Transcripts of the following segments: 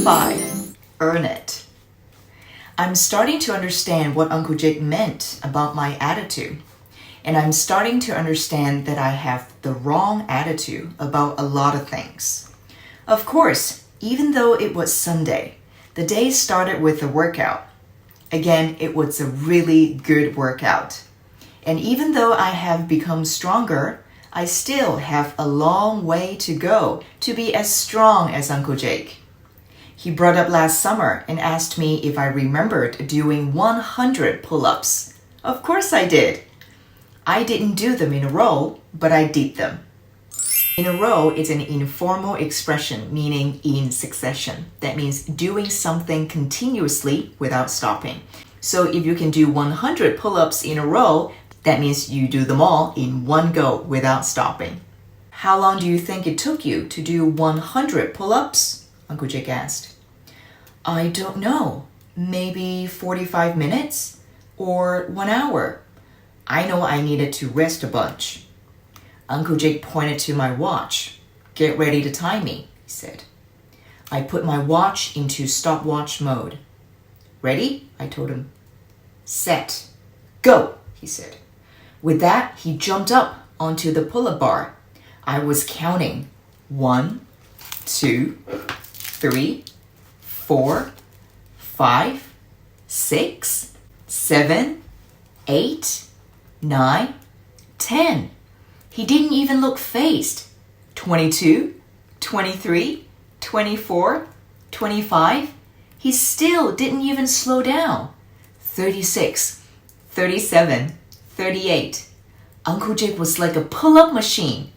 5. Earn it. I'm starting to understand what Uncle Jake meant about my attitude. And I'm starting to understand that I have the wrong attitude about a lot of things. Of course, even though it was Sunday, the day started with a workout. Again, it was a really good workout. And even though I have become stronger, I still have a long way to go to be as strong as Uncle Jake. He brought up last summer and asked me if I remembered doing 100 pull-ups. Of course I did. I didn't do them in a row, but I did them. In a row is an informal expression meaning in succession. That means doing something continuously without stopping. So if you can do 100 pull-ups in a row, that means you do them all in one go without stopping. How long do you think it took you to do 100 pull-ups? Uncle Jake asked. I don't know. Maybe 45 minutes or 1 hour. I know I needed to rest a bunch. Uncle Jake pointed to my watch. Get ready to time me, he said. I put my watch into stopwatch mode. Ready? I told him. Set. Go, he said. With that, he jumped up onto the pull-up bar. I was counting. 1, 2, 3, 4, 5, 6, 7, 8, 9, 10. He didn't even look phased. 22, 23, 24, 25. He still didn't even slow down. 36, 37, 38. Uncle Jake was like a pull-up machine.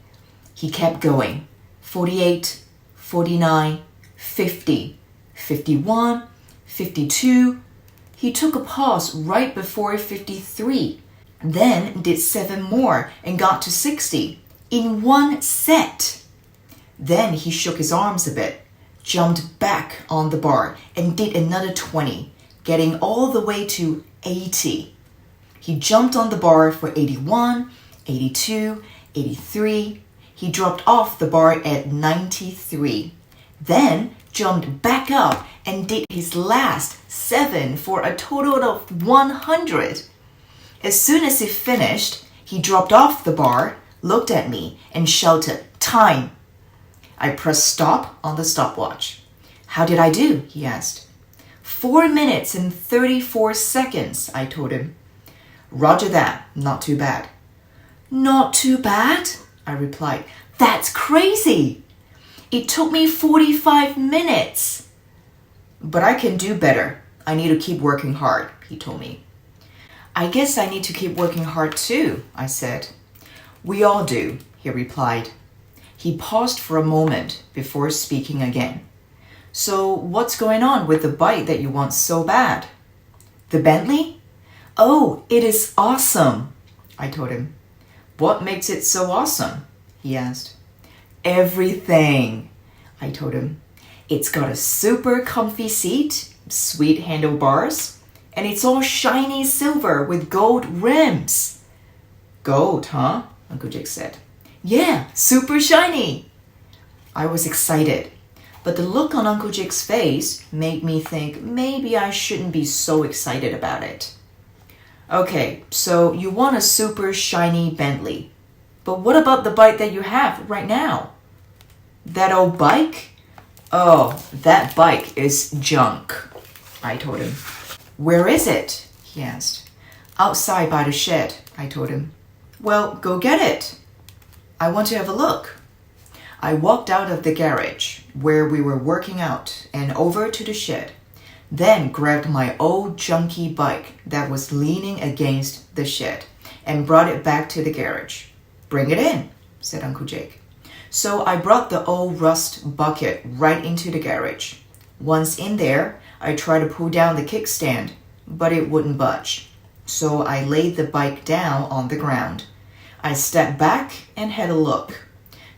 He kept going. 48, 49, 50, 51, 52. He took a pause right before 53. Then did 7 more and got to 60 in one set. Then he shook his arms a bit, jumped back on the bar and did another 20, getting all the way to 80. He jumped on the bar for 81, 82, 83. He dropped off the bar at 93. Then jumped back up and did his last 7 for a total of 100. As soon as he finished, he dropped off the bar, looked at me, and shouted, Time! I pressed stop on the stopwatch. How did I do? He asked. 4 minutes and 34 seconds, I told him. Roger that, not too bad. Not too bad? I replied. That's crazy! It took me 45 minutes. But I can do better. I need to keep working hard, he told me. I guess I need to keep working hard too, I said. We all do, he replied. He paused for a moment before speaking again. So what's going on with the bike that you want so bad? The Bentley? Oh, it is awesome, I told him. What makes it so awesome? He asked. Everything, I told him. It's got a super comfy seat, sweet handlebars, and it's all shiny silver with gold rims. Gold, huh? Uncle Jake said. Yeah, super shiny. I was excited, but the look on Uncle Jake's face made me think maybe I shouldn't be so excited about it. Okay, so you want a super shiny Bentley, but what about the bike that you have right now? That old bike? Oh, that bike is junk, I told him. Where is it? He asked. Outside by the shed, I told him. Well, go get it. I want to have a look. I walked out of the garage where we were working out and over to the shed, then grabbed my old junky bike that was leaning against the shed and brought it back to the garage. Bring it in, said Uncle Jake. So I brought the old rust bucket right into the garage. Once in there, I tried to pull down the kickstand, but it wouldn't budge. So I laid the bike down on the ground. I stepped back and had a look.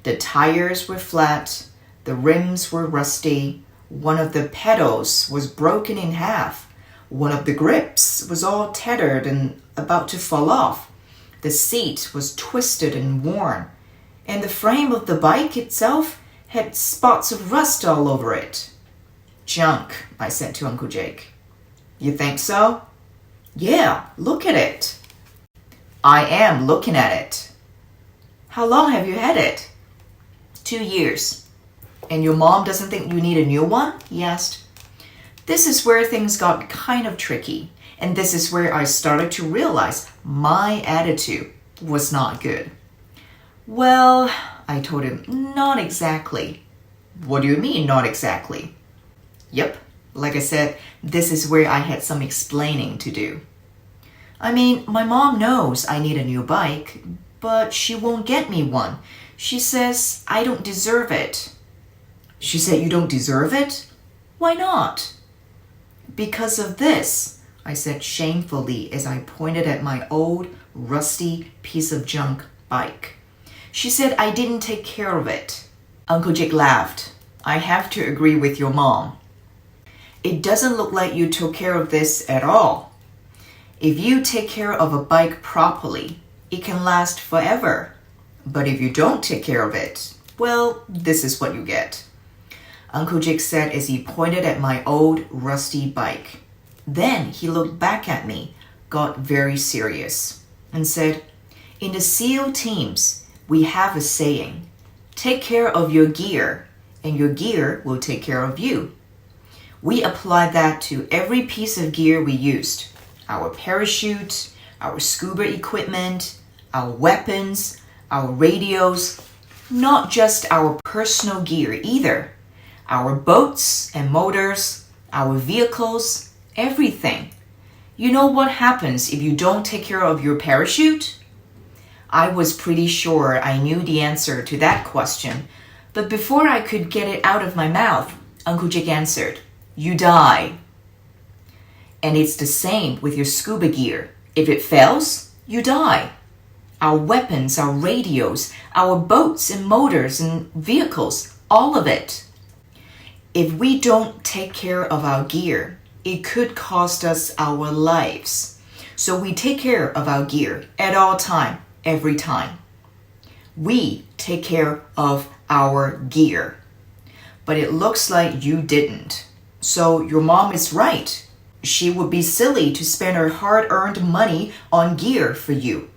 The tires were flat, the rims were rusty, one of the pedals was broken in half, one of the grips was all tattered and about to fall off, the seat was twisted and worn, and the frame of the bike itself had spots of rust all over it. Junk, I said to Uncle Jake. You think so? Yeah, look at it. I am looking at it. How long have you had it? 2 years. And your mom doesn't think you need a new one? He asked. This is where things got kind of tricky. And this is where I started to realize my attitude was not good. Well, I told him, not exactly. What do you mean, not exactly? Yep, like I said, this is where I had some explaining to do. I mean, my mom knows I need a new bike, but she won't get me one. She says I don't deserve it. She said you don't deserve it? Why not? Because of this, I said shamefully as I pointed at my old, rusty piece of junk bike. She said I didn't take care of it. Uncle Jake laughed. I have to agree with your mom. It doesn't look like you took care of this at all. If you take care of a bike properly, it can last forever. But if you don't take care of it, well, this is what you get. Uncle Jake said as he pointed at my old, rusty bike. Then he looked back at me, got very serious, and said, in the SEAL teams, we have a saying, take care of your gear, and your gear will take care of you. We applied that to every piece of gear we used. Our parachute, our scuba equipment, our weapons, our radios, not just our personal gear either. Our boats and motors, our vehicles, everything. You know what happens if you don't take care of your parachute? I was pretty sure I knew the answer to that question, but before I could get it out of my mouth, Uncle Jake answered, you die. And it's the same with your scuba gear. If it fails, you die. Our weapons, our radios, our boats and motors and vehicles, all of it. If we don't take care of our gear, it could cost us our lives. So we take care of our gear at all time, every time. We take care of our gear. But it looks like you didn't. So your mom is right. She would be silly to spend her hard-earned money on gear for you.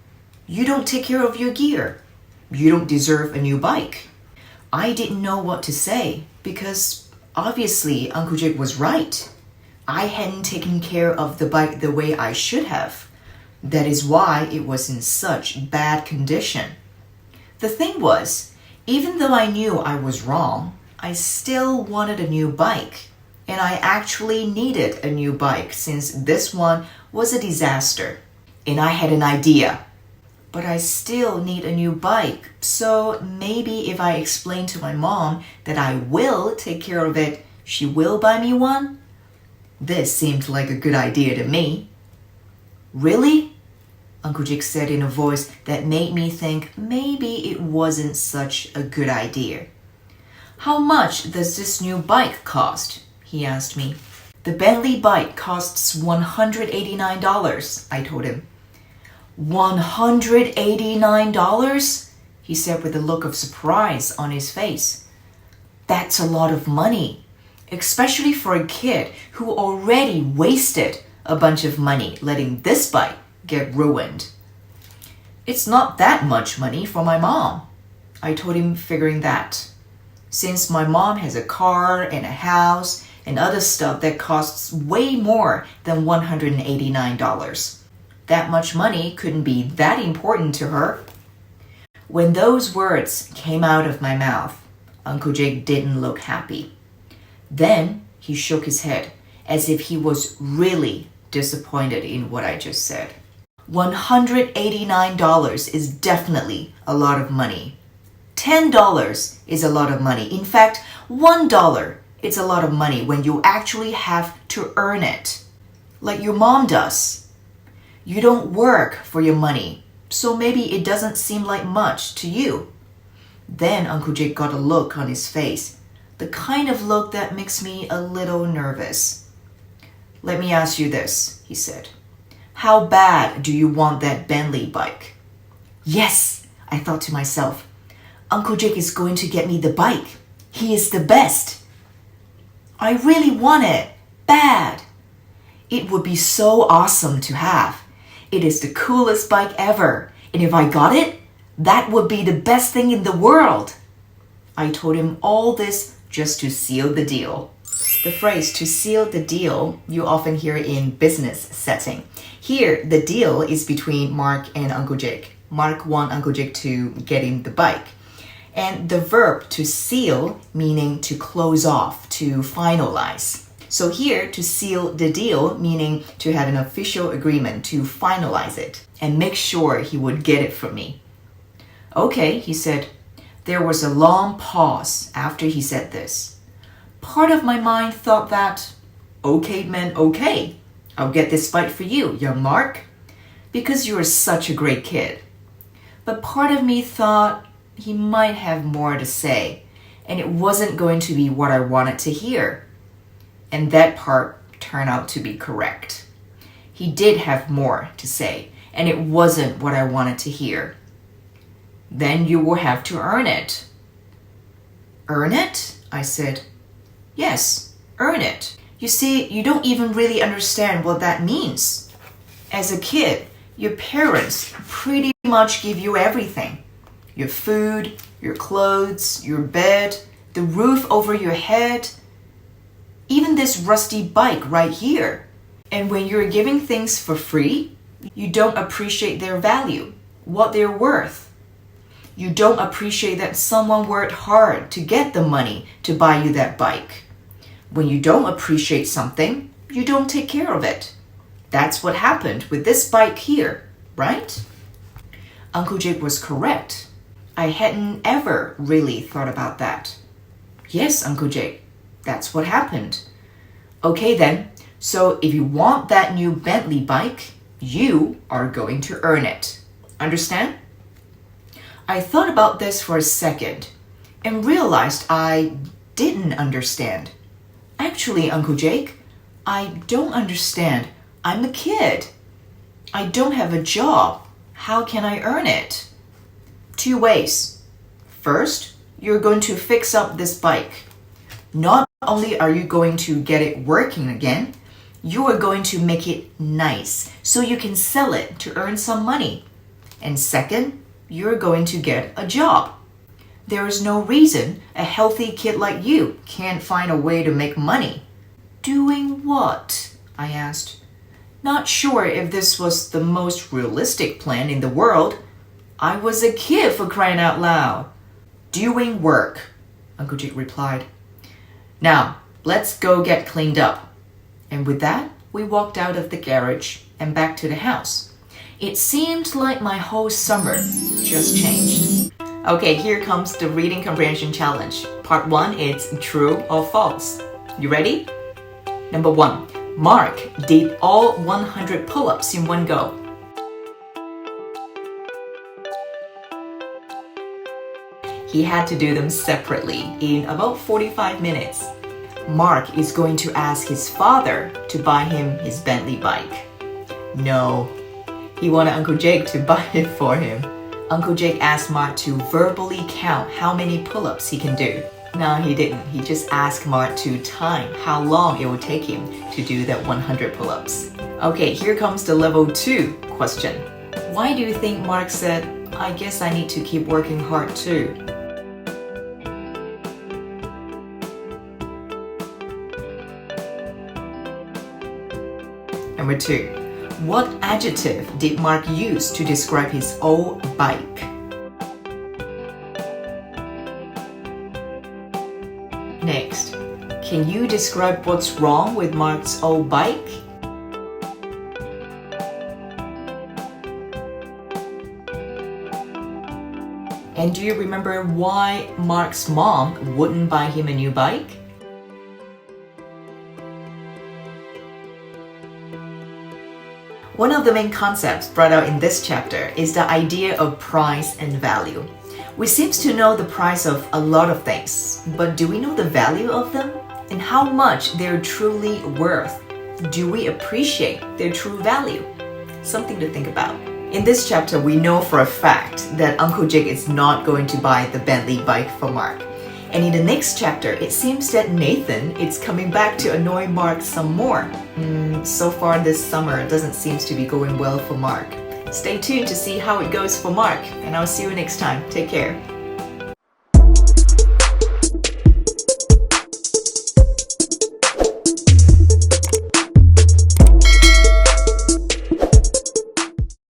You don't take care of your gear. You don't deserve a new bike. I didn't know what to say because obviously Uncle Jake was right. I hadn't taken care of the bike the way I should have. That is why it was in such bad condition. The thing was, even though I knew I was wrong, I still wanted a new bike. And I actually needed a new bike since this one was a disaster. And I had an idea. But I still need a new bike. So maybe if I explain to my mom that I will take care of it, she will buy me one? This seemed like a good idea to me. Really? Uncle Jake said in a voice that made me think maybe it wasn't such a good idea. How much does this new bike cost? He asked me. The Bentley bike costs $189, I told him. $189? He said with a look of surprise on his face. That's a lot of money, especially for a kid who already wasted a bunch of money letting this bike get ruined. It's not that much money for my mom, I told him, figuring that. Since my mom has a car and a house and other stuff that costs way more than $189. That much money couldn't be that important to her. When those words came out of my mouth, Uncle Jake didn't look happy. Then he shook his head as if he was really disappointed in what I just said. $189 is definitely a lot of money. $10 is a lot of money. In fact, $1 is a lot of money when you actually have to earn it, like your mom does. You don't work for your money, so maybe it doesn't seem like much to you. Then Uncle Jake got a look on his face, the kind of look that makes me a little nervous. Let me ask you this, he said. How bad do you want that Bentley bike? Yes, I thought to myself. Uncle Jake is going to get me the bike. He is the best. I really want it. Bad. It would be so awesome to have. It is the coolest bike ever. And if I got it, that would be the best thing in the world. I told him all this just to seal the deal. The phrase to seal the deal you often hear in business setting. Here, the deal is between Mark and Uncle Jake. Mark want Uncle Jake to get him the bike. And the verb to seal meaning to close off, to finalize. So here, to seal the deal meaning to have an official agreement, to finalize it and make sure he would get it from me. Okay, he said. There was a long pause after he said this. Part of my mind thought that, okay meant okay. I'll get this bike for you, young Mark, because you are such a great kid. But part of me thought he might have more to say, and it wasn't going to be what I wanted to hear. And that part turned out to be correct. He did have more to say, and it wasn't what I wanted to hear. Then you will have to earn it. Earn it? I said. Yes, earn it. You see, you don't even really understand what that means. As a kid, your parents pretty much give you everything. Your food, your clothes, your bed, the roof over your head, even this rusty bike right here. And when you're giving things for free, you don't appreciate their value, what they're worth. You don't appreciate that someone worked hard to get the money to buy you that bike. When you don't appreciate something, you don't take care of it. That's what happened with this bike here, right? Uncle Jake was correct. I hadn't ever really thought about that. Yes, Uncle Jake, that's what happened. Okay then, so if you want that new Bentley bike, you are going to earn it. Understand? I thought about this for a second and realized I didn't understand. Actually, Uncle Jake, I don't understand. I'm a kid. I don't have a job. How can I earn it? 2 ways. First, you're going to fix up this bike. Not only are you going to get it working again, you are going to make it nice so you can sell it to earn some money. And second, you're going to get a job. There is no reason a healthy kid like you can't find a way to make money. Doing what? I asked. Not sure if this was the most realistic plan in the world. I was a kid, for crying out loud. Doing work, Uncle Jake replied. Now, let's go get cleaned up. And with that, we walked out of the garage and back to the house. It seemed like my whole summer just changed. Okay, here comes the reading comprehension challenge. Part 1 is true or false. You ready? Number 1. Mark did all 100 pull-ups in one go. He had to do them separately in about 45 minutes. Mark is going to ask his father to buy him his Bentley bike. No, he wanted Uncle Jake to buy it for him. Uncle Jake asked Mark to verbally count how many pull-ups he can do. No, he didn't. He just asked Mark to time how long it would take him to do that 100 pull-ups. Okay, here comes the level 2 question. Why do you think Mark said, I guess I need to keep working hard too? Number 2. What adjective did Mark use to describe his old bike? Next, can you describe what's wrong with Mark's old bike? And do you remember why Mark's mom wouldn't buy him a new bike? One of the main concepts brought out in this chapter is the idea of price and value. We seem to know the price of a lot of things, but do we know the value of them? And how much they're truly worth? Do we appreciate their true value? Something to think about. In this chapter, we know for a fact that Uncle Jake is not going to buy the Bentley bike for Mark. And in the next chapter, it seems that Nathan is coming back to annoy Mark some more. So far this summer, it doesn't seem to be going well for Mark. Stay tuned to see how it goes for Mark, and I'll see you next time. Take care.